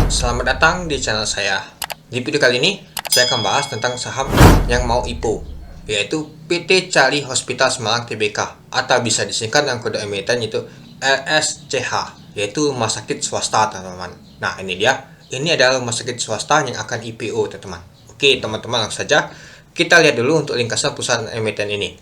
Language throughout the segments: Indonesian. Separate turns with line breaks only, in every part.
Selamat datang di channel saya. Di video kali ini, saya akan bahas tentang saham yang mau IPO, yaitu PT Cali Hospital Semarang Tbk, atau bisa disingkat dengan kode emiten yaitu RSCH, yaitu rumah sakit swasta, teman-teman. Nah, ini dia. Ini adalah rumah sakit swasta yang akan IPO, teman-teman. Oke, teman-teman, langsung saja kita lihat dulu untuk ringkasan perusahaan emiten ini.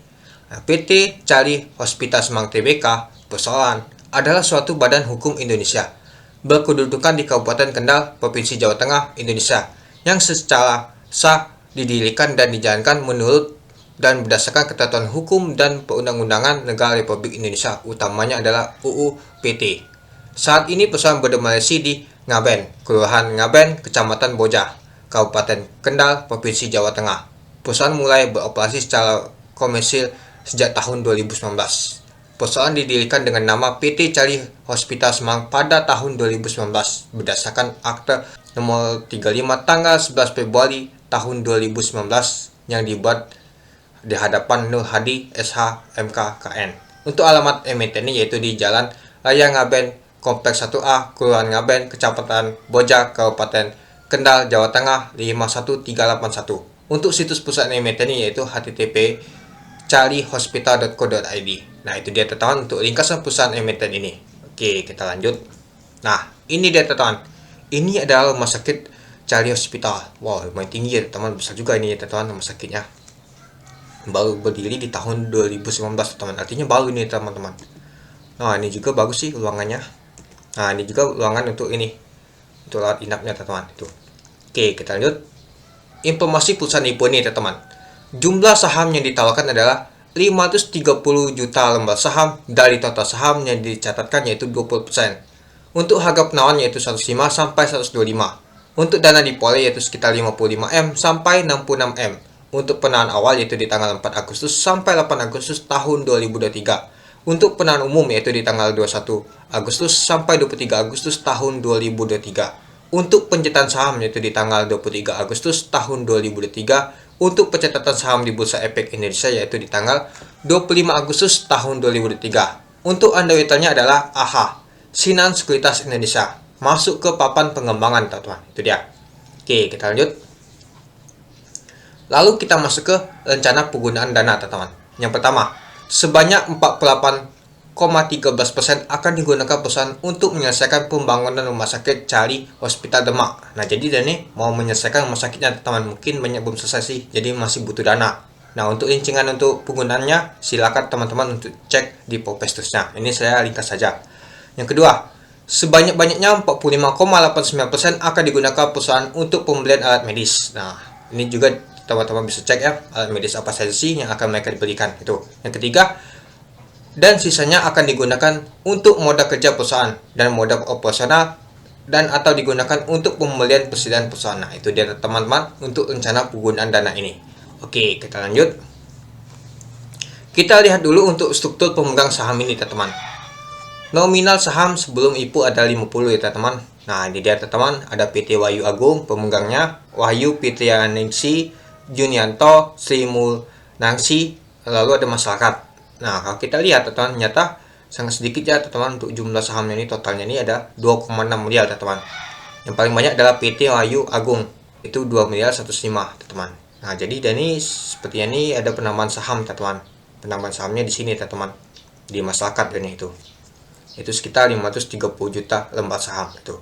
Nah, PT Cali Hospital Semarang Tbk, persoalan, adalah suatu badan hukum Indonesia berkedudukan di Kabupaten Kendal, Provinsi Jawa Tengah, Indonesia, yang secara sah didirikan dan dijalankan menurut dan berdasarkan ketentuan hukum dan perundang-undangan negara Republik Indonesia, utamanya adalah UU PT. Saat ini perusahaan berdomisili di Ngaben, Kelurahan Ngaben, Kecamatan Boja, Kabupaten Kendal, Provinsi Jawa Tengah. Perusahaan mulai beroperasi secara komersil sejak tahun 2019. Perusahaan didirikan dengan nama PT Cali Hospital Semarang pada tahun 2019 berdasarkan Akte Nomor 35 tanggal 11 Februari tahun 2019 yang dibuat di hadapan Nur Hadi SH MKKN. Untuk alamat emiten ini yaitu di Jalan Raya Ngaben, Kompleks 1A, Kelurahan Ngaben, Kecamatan Boja, Kabupaten Kendal, Jawa Tengah 51381. Untuk situs perusahaan emiten ini yaitu http calihospital.co.id. Nah, itu dia teman-teman untuk ringkasan perusahaan emiten ini. Oke, kita lanjut. Nah, ini dia teman-teman. Ini adalah rumah sakit Cali Hospital. Wow, lumayan tinggi ya teman-teman. Besar juga ini ya teman-teman rumah sakitnya. Baru berdiri di tahun 2019 teman-teman. Artinya baru ini teman-teman. Nah, ini juga bagus sih ruangannya. Nah, ini juga ruangan untuk ini. Untuk rawat inapnya teman-teman. Itu. Oke, kita lanjut. Informasi perusahaan IPO ini teman-teman. Jumlah saham yang ditawarkan adalah 530 juta lembar saham dari total saham yang dicatatkan yaitu 20%. Untuk harga penawaran yaitu 105 sampai 125. Untuk dana deploy yaitu sekitar 55M sampai 66M. Untuk penawaran awal yaitu di tanggal 4 Agustus sampai 8 Agustus tahun 2023. Untuk penawaran umum yaitu di tanggal 21 Agustus sampai 23 Agustus tahun 2023. Untuk pencatatan saham yaitu di tanggal 23 Agustus tahun 2023. Untuk pencatatan saham di Bursa Efek Indonesia yaitu di tanggal 25 Agustus tahun 2003. Untuk underwriternya adalah AHA, Sinan Sekuritas Indonesia. Masuk ke papan pengembangan teman-teman. Itu dia. Oke, kita lanjut. Lalu kita masuk ke rencana penggunaan dana teman-teman. Yang pertama, sebanyak 48,13% akan digunakan perusahaan untuk menyelesaikan pembangunan rumah sakit Cali Hospital Demak. Nah, jadi dan ini mau menyelesaikan rumah sakitnya teman, mungkin banyak belum selesai sih, jadi masih butuh dana. Nah, untuk rincingan untuk penggunaannya silakan teman-teman untuk cek di prospektusnya. Ini saya ringkas saja. Yang kedua, sebanyak-banyaknya 45,89% akan digunakan perusahaan untuk pembelian alat medis. Nah, ini juga teman-teman bisa cek ya, alat medis apa saja sih yang akan mereka dibelikan itu. Yang ketiga, dan sisanya akan digunakan untuk modal kerja perusahaan dan modal operasional dan atau digunakan untuk pembelian persediaan perusahaan. Nah, itu dia teman-teman untuk rencana penggunaan dana ini. Oke, kita lanjut. Kita lihat dulu untuk struktur pemegang saham ini teman-teman. Nominal saham sebelum IPO ada 50 ya teman-teman. Nah, ini dia teman-teman, ada PT Wahyu Agung pemegangnya, Wahyu Fitrianingsi, Junianto, Sri Mulnangsi, lalu ada masyarakat. Nah, kalau kita lihat teman-teman, nyata sangat sedikit ya teman-teman untuk jumlah sahamnya ini, totalnya ini ada 2,6 miliar teman-teman. Yang paling banyak adalah PT Wahyu Agung, itu 2 miliar 105 teman-teman. Nah, jadi dan ini seperti ini ada penambahan saham teman-teman. Penambahan sahamnya di sini teman-teman. Di masyarakat ini itu. Itu sekitar 530 juta lembar saham itu.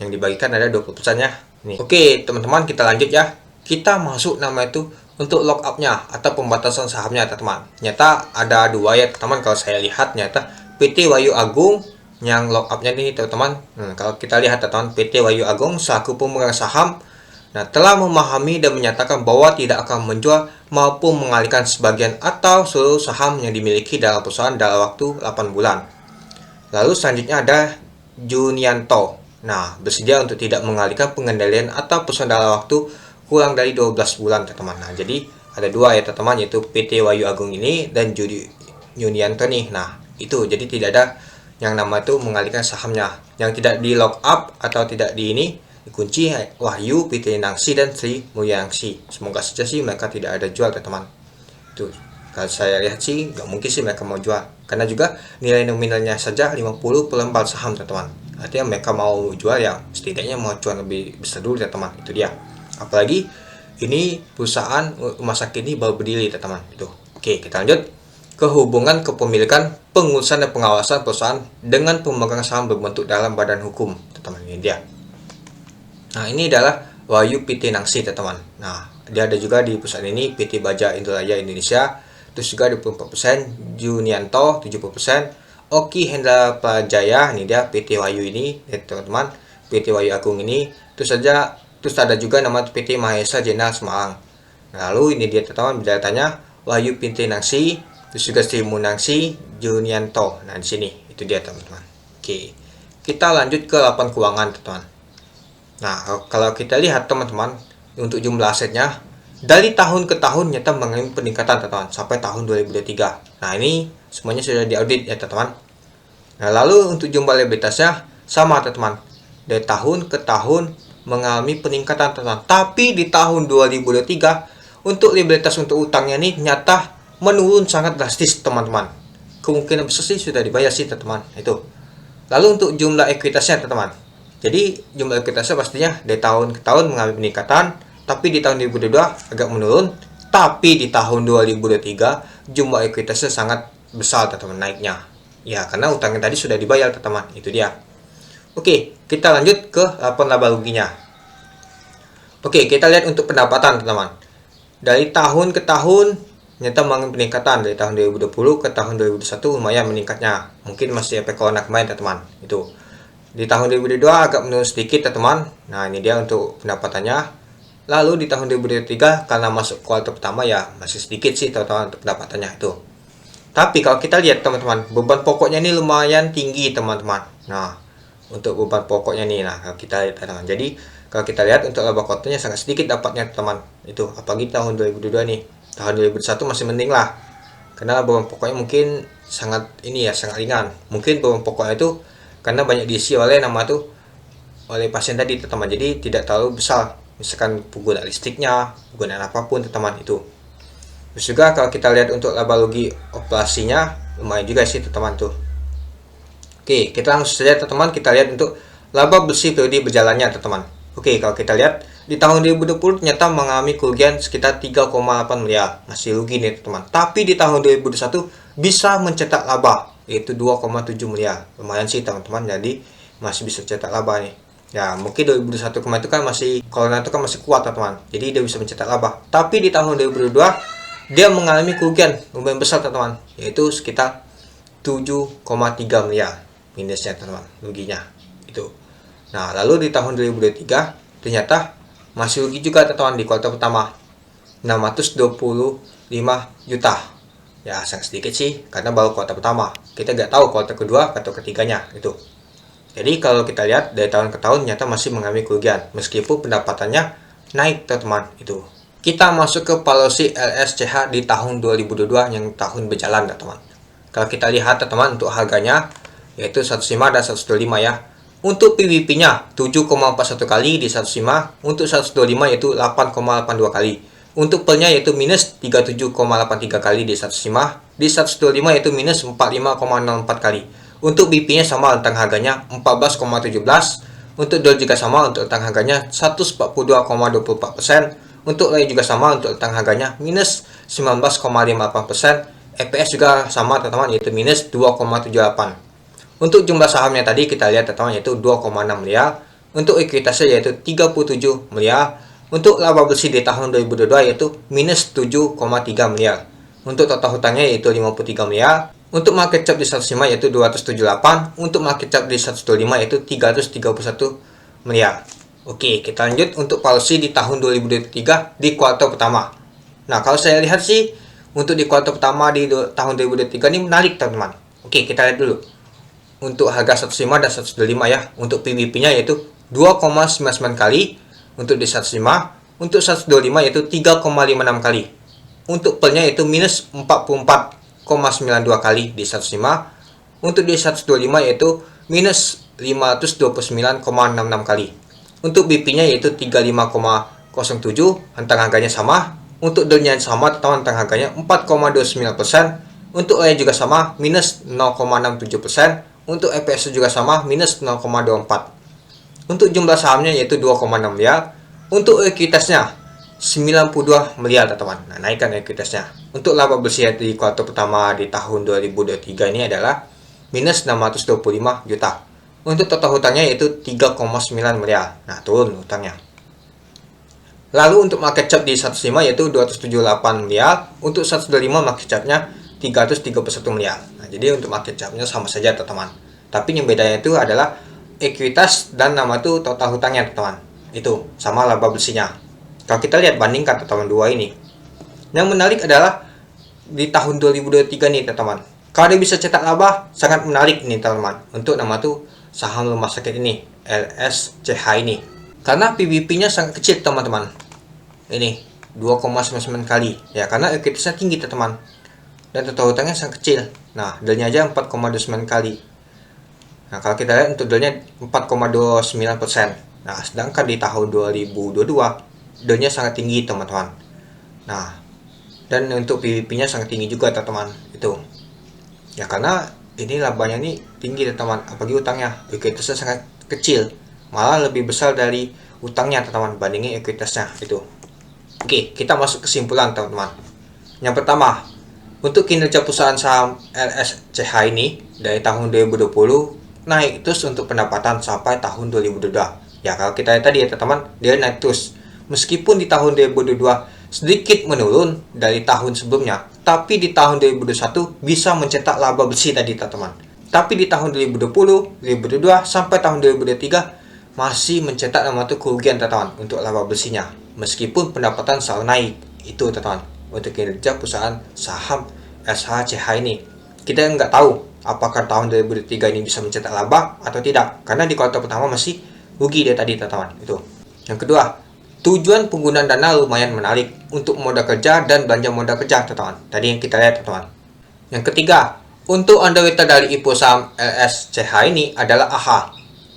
Yang dibagikan ada 20% ya. Nih. Oke, teman-teman, kita lanjut ya. Kita masuk nama itu untuk lock up-nya atau pembatasan sahamnya teman-teman. Nyata ada dua ya teman-teman, kalau saya lihat nyata PT Wahyu Agung yang lock up-nya ini teman-teman. Kalau kita lihat teman-teman, PT Wahyu Agung selaku pemegang saham telah memahami dan menyatakan bahwa tidak akan menjual maupun mengalihkan sebagian atau seluruh saham yang dimiliki dalam perusahaan dalam waktu 8 bulan. Lalu selanjutnya ada Junianto. Nah, bersedia untuk tidak mengalihkan pengendalian atau perusahaan dalam waktu kurang dari 12 bulan teman-teman. Nah, jadi ada dua ya teman-teman, yaitu PT Wahyu Agung ini dan Junianto nih. Nah, itu jadi tidak ada yang nama itu mengalihkan sahamnya. Yang tidak di lock up atau tidak di ini dikunci Wahyu, Fitrianingsi dan Sri Mulyaningsi. Semoga saja sih mereka tidak ada jual teman-teman. Itu kalau saya lihat sih nggak mungkin sih mereka mau jual, karena juga nilai nominalnya saja 50 per lembar saham teman-teman. artinya mereka mau jual ya setidaknya mau cuan lebih besar dulu teman-teman, itu dia. Apalagi ini perusahaan rumah sakit ini baru berdiri teman-teman itu. Oke, kita lanjut ke hubungan kepemilikan, pengurusan dan pengawasan perusahaan dengan pemegang saham berbentuk dalam badan hukum teman-teman, ini dia. Nah, ini adalah Wahyu PT Nangsi teman-teman. Nah, dia ada juga di perusahaan ini PT Baja Indrajaya Indonesia, terus juga 24%, Junianto 70%, Oki Hendra Prajaya, ini dia PT Wahyu ini teman-teman, PT Wahyu Agung ini, terus ada juga nama PT Mahesa Jenderal Semarang. Lalu ini dia teman-teman bidatannya Wahyu PT Nangsi, terus juga Sri Munangsi, Junianto. Nah, di sini itu dia teman-teman. Oke. Kita lanjut ke laporan keuangan teman-teman. Nah, kalau kita lihat teman-teman untuk jumlah asetnya dari tahun ke tahun nyata mengalami peningkatan teman-teman sampai tahun 2023. Nah, ini semuanya sudah diaudit ya teman-teman. Nah, lalu untuk jumlah liabilitasnya sama teman-teman. Dari tahun ke tahun mengalami peningkatan teman-teman. Tapi di tahun 2023 untuk liabilitas untuk utangnya ini nyata menurun sangat drastis teman-teman. Kemungkinan besar sih sudah dibayar sih teman-teman. Itu. Lalu untuk jumlah ekuitasnya teman-teman. Jadi jumlah ekuitasnya pastinya dari tahun ke tahun mengalami peningkatan, tapi di tahun 2022 agak menurun, tapi di tahun 2023 jumlah ekuitasnya sangat besar teman-teman naiknya. Ya, karena utangnya tadi sudah dibayar teman-teman, itu dia. Oke, kita lanjut ke laporan laba ruginya. Oke, kita lihat untuk pendapatan teman-teman. Dari tahun ke tahun nyata mengalami peningkatan, dari tahun 2020 ke tahun 2021 lumayan meningkatnya. Mungkin masih efek corona kemarin teman-teman, itu. Di tahun 2022 agak menurun sedikit teman-teman. Nah, ini dia untuk pendapatannya. Lalu di tahun 2023 karena masuk kuartal pertama ya masih sedikit sih teman-teman untuk pendapatannya itu. Tapi kalau kita lihat teman-teman, beban pokoknya ini lumayan tinggi teman-teman. Nah, untuk beban pokoknya nih, nah kalau kita lihat teman-teman. Jadi kalau kita lihat untuk laba kuartalnya sangat sedikit dapatnya teman. Itu apalagi tahun 2022 nih. Tahun 2021 masih mending lah. Karena beban pokoknya mungkin sangat ini ya, sangat ringan. Mungkin beban pokoknya itu karena banyak diisi oleh oleh pasien tadi teman-teman, jadi tidak terlalu besar misalkan penggunaan listriknya, penggunaan apapun teman-teman itu. Terus juga kalau kita lihat untuk laba rugi operasinya lumayan juga sih teman-teman tuh. Oke, kita langsung saja teman-teman kita lihat untuk laba bersih periode berjalannya teman-teman. Oke, kalau kita lihat di tahun 2020 ternyata mengalami kerugian sekitar 3,8 miliar, masih rugi nih teman-teman. Tapi di tahun 2021 bisa mencetak laba yaitu 2,7 miliar. Lumayan sih teman-teman, jadi masih bisa cetak laba nih. Ya, mungkin 2021 kemarin itu kan masih corona itu kan masih kuat teman-teman. Jadi dia bisa mencetak laba. Tapi di tahun 2022 dia mengalami kerugian lumayan besar teman-teman, yaitu sekitar 7,3 miliar minusnya teman-teman, ruginya. Itu. Nah, lalu di tahun 2023 ternyata masih rugi juga teman-teman di kuartal pertama. 625 juta. Ya, sangat sedikit sih karena baru kuartal pertama. Kita nggak tahu kuartal kedua atau ketiganya itu. Jadi kalau kita lihat dari tahun ke tahun nyata masih mengalami kerugian meskipun pendapatannya naik teman-teman itu. Kita masuk ke policy LSCH di tahun 2022 yang tahun berjalan teman-teman. Kalau kita lihat teman-teman untuk harganya yaitu 105 dan 125 ya. Untuk PBP-nya 7,41 kali di 105, untuk 125 yaitu 8,82 kali. Untuk pelnya yaitu minus 37,83 kali di 105, di 125 yaitu minus 45,04 kali. Untuk BP-nya sama rentang harganya 14,17, untuk DOL juga sama untuk rentang harganya 142,24%, untuk LAI juga sama untuk rentang harganya minus 19,58%, EPS juga sama teman-teman yaitu minus 2,78. Untuk jumlah sahamnya tadi kita lihat teman-teman yaitu 2,6 miliar, untuk ekuitasnya yaitu 37 miliar, untuk laba bersih di tahun 2022 yaitu minus 7,3 miliar, untuk total hutangnya yaitu 53 miliar, untuk market cap di 105 yaitu 278, untuk market cap di 125 yaitu 331 miliar. Oke, kita lanjut untuk policy di tahun 2023 di kuartal pertama. Nah, kalau saya lihat sih untuk di kuartal pertama di tahun 2023 ini menarik teman-teman. Oke, kita lihat dulu. Untuk harga 105 dan 125 ya, untuk PBP-nya yaitu 2,99 kali, untuk di 105, untuk 125 yaitu 3,56 kali. Untuk pelnya yaitu minus 44,92 kali di 105, untuk di 125 yaitu minus 529,66 kali. Untuk BP-nya yaitu 35,07, rentang harganya sama. Untuk DOL-nya sama, rentang harganya 4,29%. Untuk LAI juga sama, minus 0,67%. Untuk EPS juga sama, minus 0,24. Untuk jumlah sahamnya yaitu 2,6 miliar. Untuk ekuitasnya 92 miliar teman-teman. Nah, naikkan ekuitasnya. Untuk laba bersih di kuartal pertama di tahun 2023 ini adalah minus 625 juta. Untuk total hutangnya yaitu 3,9 miliar. Nah, turun hutangnya. Lalu untuk market cap di 105 yaitu 278 miliar. Untuk 125 market capnya 331 miliar. Nah, jadi untuk market capnya sama saja teman-teman. Tapi yang bedanya itu adalah ekuitas dan nama itu total hutangnya teman-teman. Itu sama laba bersihnya. Kalau kita lihat bandingkan teman-teman dua ini. Yang menarik adalah di tahun 2023 nih teman-teman. Kalau dia bisa cetak laba sangat menarik nih teman-teman. Untuk nama itu saham rumah sakit ini, LSCH ini. Karena PBP-nya sangat kecil teman-teman. Ini 2,99 kali. Ya, karena ekuitasnya tinggi teman-teman. Dan total hutangnya sangat kecil. Nah, delnya aja 4,29 kali. Nah, kalau kita lihat untuk delnya 4,29%. Nah, sedangkan di tahun 2022 delnya sangat tinggi teman-teman. Nah, dan untuk PBP-nya sangat tinggi juga teman-teman. Itu. Ya, karena ini labanya ini tinggi teman-teman, apalagi utangnya. Ekuitasnya sangat kecil. Malah lebih besar dari utangnya teman-teman bandingin ekuitasnya itu. Oke, kita masuk kesimpulan teman-teman. Yang pertama, untuk kinerja perusahaan saham LSCH ini dari tahun 2020 naik terus untuk pendapatan sampai tahun 2022. Ya, kalau kita lihat tadi ya teman-teman, dia naik terus. Meskipun di tahun 2022 sedikit menurun dari tahun sebelumnya, tapi di tahun 2021 bisa mencetak laba bersih tadi teman-teman. Tapi di tahun 2020, 2022 sampai tahun 2023 masih mencetak nama itu kerugian teman-teman untuk laba bersihnya. Meskipun pendapatan selalu naik. Itu teman-teman untuk kinerja perusahaan saham SHCH ini. Kita nggak tahu apakah tahun 2023 ini bisa mencetak laba atau tidak, karena di kuartal pertama masih rugi dia tadi teman-teman. Itu. Yang kedua, tujuan penggunaan dana lumayan menarik untuk modal kerja dan belanja modal kerja teman-teman. Tadi yang kita lihat teman-teman. Yang ketiga, untuk underwriter dari IPO saham LSCH ini adalah AHA.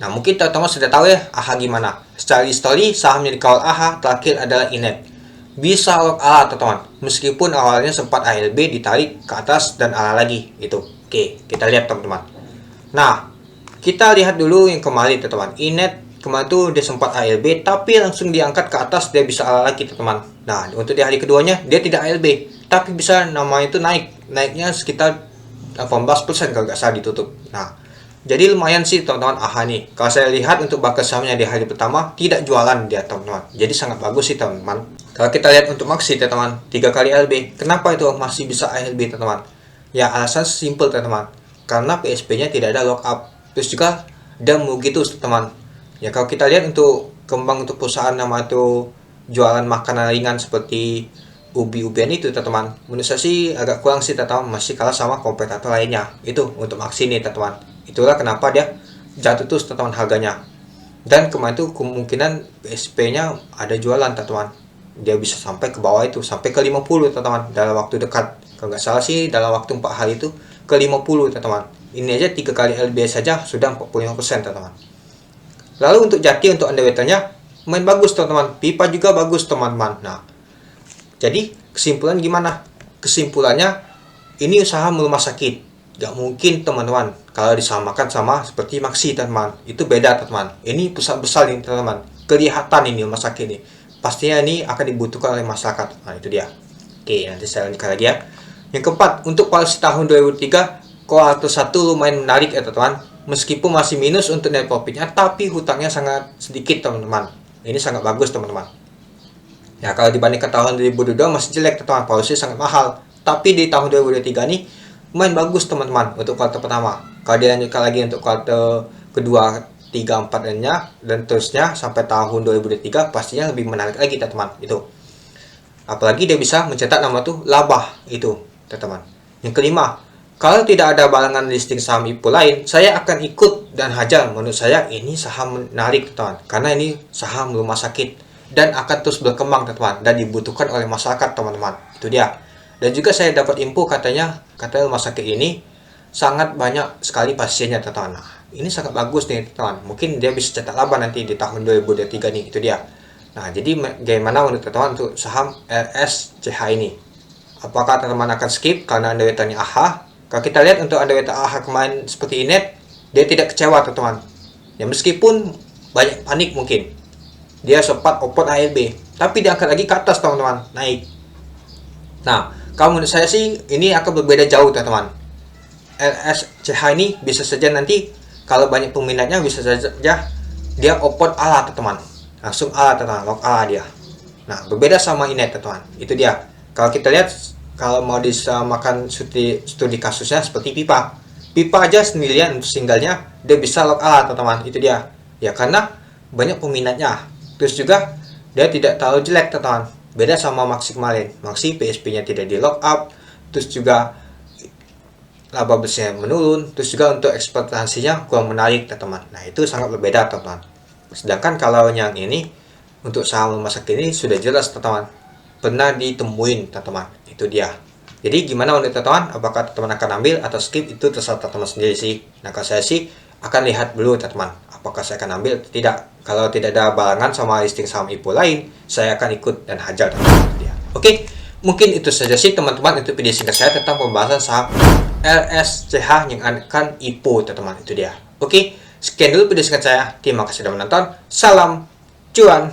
Nah, mungkin teman-teman sudah tahu ya AHA gimana. Secara histori saham yang dikawal AHA terakhir adalah Inet. Bisa ala teman-teman, meskipun awalnya sempat ALB ditarik ke atas dan ala lagi itu. Oke, kita lihat teman-teman. Nah, kita lihat dulu yang kemarin teman-teman. Inet kemarin tuh dia sempat ALB tapi langsung diangkat ke atas, dia bisa ala lagi teman-teman. Nah, untuk di hari keduanya dia tidak ALB tapi bisa namanya itu naiknya sekitar 18% kalau nggak salah ditutup. Nah, jadi lumayan sih teman-teman AHA nih. Kalau saya lihat untuk bakal sahamnya di hari pertama tidak jualan dia teman-teman. Jadi sangat bagus sih teman-teman. Kalau kita lihat untuk Maxi teman-teman, 3 kali ALB. Kenapa itu masih bisa ALB teman-teman? Ya alasan simple teman-teman. Karena PSP-nya tidak ada lock up. Terus juga ada begitu teman. Ya kalau kita lihat untuk kembang untuk perusahaan nama itu jualan makanan ringan seperti ubi-ubian itu teman-teman. Menurut saya sih agak kurang sih teman-teman, masih kalah sama kompetitor lainnya. Itu untuk Maxi nih teman-teman. Itulah kenapa dia jatuh terus teman-teman harganya. Dan kemarin itu kemungkinan PSP-nya ada jualan teman-teman. Dia bisa sampai ke bawah itu, sampai ke 50 teman-teman dalam waktu dekat. Kalau nggak salah sih dalam waktu 4 hari itu ke 50 teman-teman. Ini aja 3 kali LB saja sudah 45% teman-teman. Lalu untuk Jati untuk underwriternya main bagus teman-teman. Pipa juga bagus teman-teman. Nah, jadi kesimpulan gimana? Kesimpulannya ini usaha rumah sakit. Gak mungkin teman-teman kalau disamakan sama seperti Maxi teman-teman. Itu beda teman-teman. Ini perusahaan besar nih teman-teman. Kelihatan ini rumah sakit ini. Pastinya ini akan dibutuhkan oleh masyarakat. Nah itu dia. Oke, nanti saya lanjutkan lagi ya. Yang keempat, untuk polisi tahun 2003 kuartal 1 lumayan menarik ya teman-teman. Meskipun masih minus untuk net profitnya, tapi hutangnya sangat sedikit teman-teman. Ini sangat bagus teman-teman. Ya kalau dibandingkan tahun 2022 masih jelek teman-teman. Polisi sangat mahal. Tapi di tahun 2023 ini main bagus teman-teman untuk kuartal pertama. Kalau dilanjutkan lagi untuk kuartal kedua, 3, 4 nya dan terusnya sampai tahun 2023 pastinya lebih menarik lagi teman-teman. Itu. Apalagi dia bisa mencetak nama tuh laba itu teman-teman. Yang kelima, kalau tidak ada balangan listing saham IPO lain, saya akan ikut dan hajar. Menurut saya ini saham menarik teman-teman. Karena ini saham rumah sakit dan akan terus berkembang teman-teman dan dibutuhkan oleh masyarakat teman-teman. Itu dia. Dan juga saya dapat info katanya rumah sakit ini sangat banyak sekali pasiennya teman-teman. Nah, ini sangat bagus nih teman-teman. Mungkin dia bisa cetak laba nanti di tahun 2023 nih. Itu dia. Nah, jadi bagaimana menurut teman-teman untuk saham LSCH ini? Apakah teman-teman akan skip karena underwriternya AHA? Kalau kita lihat untuk underwriter AHA kemarin seperti Inet, dia tidak kecewa teman-teman. Ya meskipun banyak panik mungkin, dia sempat open ARB, tapi diangkat lagi ke atas teman-teman, naik. Nah, kalau menurut saya sih ini akan berbeda jauh teman-teman. LSCH ini bisa saja nanti kalau banyak peminatnya bisa saja dia open ala teman-teman, langsung ala teman-teman, lock ala dia. Nah, berbeda sama ini teman-teman, itu dia. Kalau kita lihat, kalau mau disamakan studi kasusnya seperti pipa aja sendirian untuk singlenya dia bisa lock ala teman-teman, itu dia. Ya karena banyak peminatnya, terus juga dia tidak terlalu jelek teman-teman. Beda sama Maxi kemarin, Maxi PSP nya tidak di lock up, terus juga laba bersihnya menurun, terus juga untuk ekspektasinya kurang menarik teman-teman. Nah itu sangat berbeda teman-teman. Sedangkan kalau yang ini untuk saham memasak ini sudah jelas teman-teman, pernah ditemuin teman-teman, itu dia. Jadi gimana menurut teman-teman, apakah teman-teman akan ambil atau skip, itu terserah teman-teman sendiri sih. Nah kalau saya sih akan lihat dulu teman-teman, apakah saya akan ambil atau tidak. Kalau tidak ada barengan sama listing saham IPO lain, saya akan ikut dan hajar teman-teman dia. Oke, mungkin itu saja sih teman-teman, itu video singkat saya tentang pembahasan saham LSCH yang akan IPO teman-teman, itu dia. Oke, sekian dulu video singkat saya. Terima kasih sudah menonton. Salam cuan.